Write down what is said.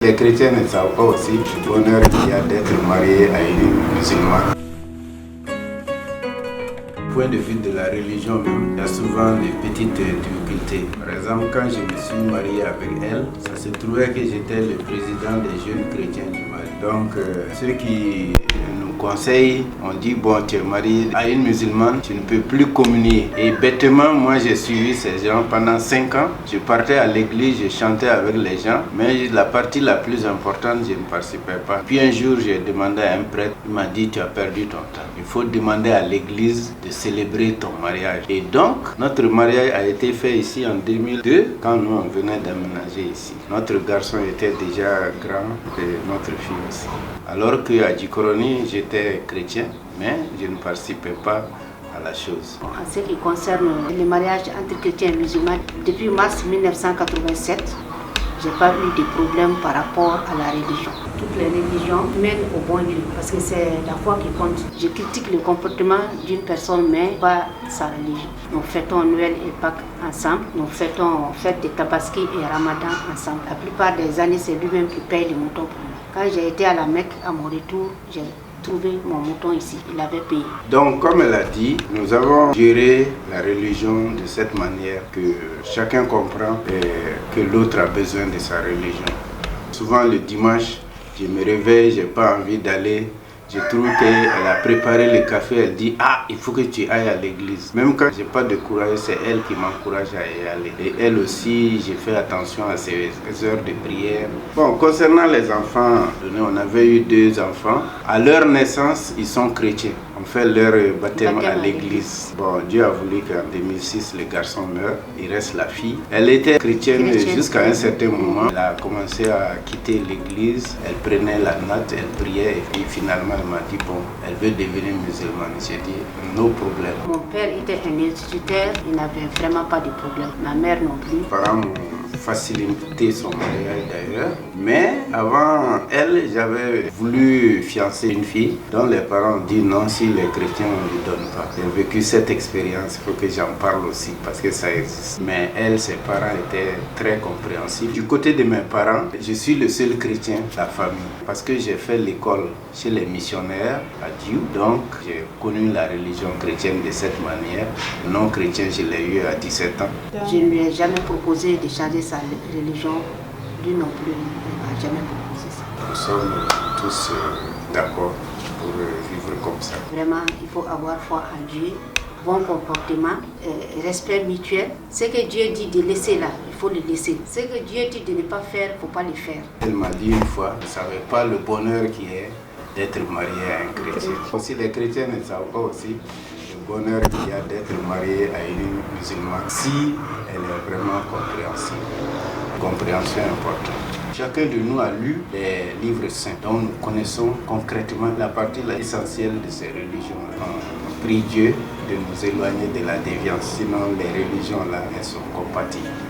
Les chrétiens ne savent pas aussi le bonheur qu'il y a d'être marié à une musulmane. Du point de vue de la religion même, il y a souvent des petites difficultés. Par exemple, quand je me suis marié avec elle, ça se trouvait que j'étais le président des jeunes chrétiens du Mali. Donc, ceux qui nous conseillent, on dit, bon, tu es marié à une musulmane, tu ne peux plus communier. Et bêtement, moi j'ai suivi ces gens pendant 5 ans. Je partais à l'église, je chantais avec les gens, mais la partie la plus importante, je ne participais pas. Puis un jour, j'ai demandé à un prêtre, il m'a dit, tu as perdu ton temps. Il faut demander à l'église de célébrer ton mariage. Et donc, notre mariage a été fait ici en 2002, quand nous on venait d'aménager ici. Notre garçon était déjà grand et notre fille aussi. Alors qu'à Djikoroni, j'étais chrétien, mais je ne participais pas à la chose. En ce qui concerne le mariage entre chrétiens et musulmans, depuis mars 1987, je n'ai pas eu de problème par rapport à la religion. Toutes les religions mènent au bon Dieu parce que c'est la foi qui compte. Je critique le comportement d'une personne, mais pas sa religion. Nous fêtons Noël et Pâques ensemble. Nous fêtons fête de Tabaski et Ramadan ensemble. La plupart des années, c'est lui-même qui paye les moutons pour moi. Quand j'ai été à la Mecque, à mon retour, j'ai trouvé mon mouton ici. Il avait payé. Donc, comme elle a dit, nous avons géré la religion de cette manière que chacun comprend que l'autre a besoin de sa religion. Souvent, le dimanche, je me réveille, je n'ai pas envie d'aller. Je trouve qu'elle a préparé le café, elle dit « Ah, il faut que tu ailles à l'église ». Même quand je n'ai pas de courage, c'est elle qui m'encourage à y aller. Et elle aussi, j'ai fait attention à ses heures de prière. Bon, concernant les enfants, on avait eu 2 enfants. À leur naissance, ils sont chrétiens. On fait leur baptême à l'église. Bon, Dieu a voulu qu'en 2006, le garçon meure, il reste la fille. Elle était chrétienne jusqu'à un certain moment. Elle a commencé à quitter l'église, elle prenait la note, elle priait et puis finalement elle m'a dit bon, elle veut devenir musulmane. J'ai dit no problème. Mon père était un instituteur, il n'avait vraiment pas de problème. Ma mère non plus. Mes parents m'ont facilité son mariage d'ailleurs. Mais avant elle, j'avais voulu fiancer une fille dont les parents ont dit non, si les chrétiens ne lui donnent pas. J'ai vécu cette expérience, il faut que j'en parle aussi parce que ça existe. Mais elle, ses parents étaient très compréhensifs. Du côté de mes parents, je suis le seul chrétien de la famille parce que j'ai fait l'école chez les missionnaires à Diou. Donc j'ai connu la religion chrétienne de cette manière. Le non chrétien, je l'ai eu à 17 ans. Je ne lui ai jamais proposé de changer sa religion. Lui non plus, il n'a jamais proposé ça. Nous sommes tous d'accord pour vivre comme ça. Vraiment, il faut avoir foi en Dieu, bon comportement, respect mutuel. Ce que Dieu dit de laisser là, il faut le laisser. Ce que Dieu dit de ne pas faire, il ne faut pas le faire. Elle m'a dit une fois, vous ne savez pas le bonheur qui est d'être marié à un chrétien. Aussi, les chrétiens ne savent pas aussi le bonheur qu'il y a d'être marié à une musulmane si elle est vraiment compréhensive. Compréhension importante. Chacun de nous a lu les livres saints dont nous connaissons concrètement la partie essentielle de ces religions. On prie Dieu de nous éloigner de la déviance, sinon les religions là, elles sont compatibles.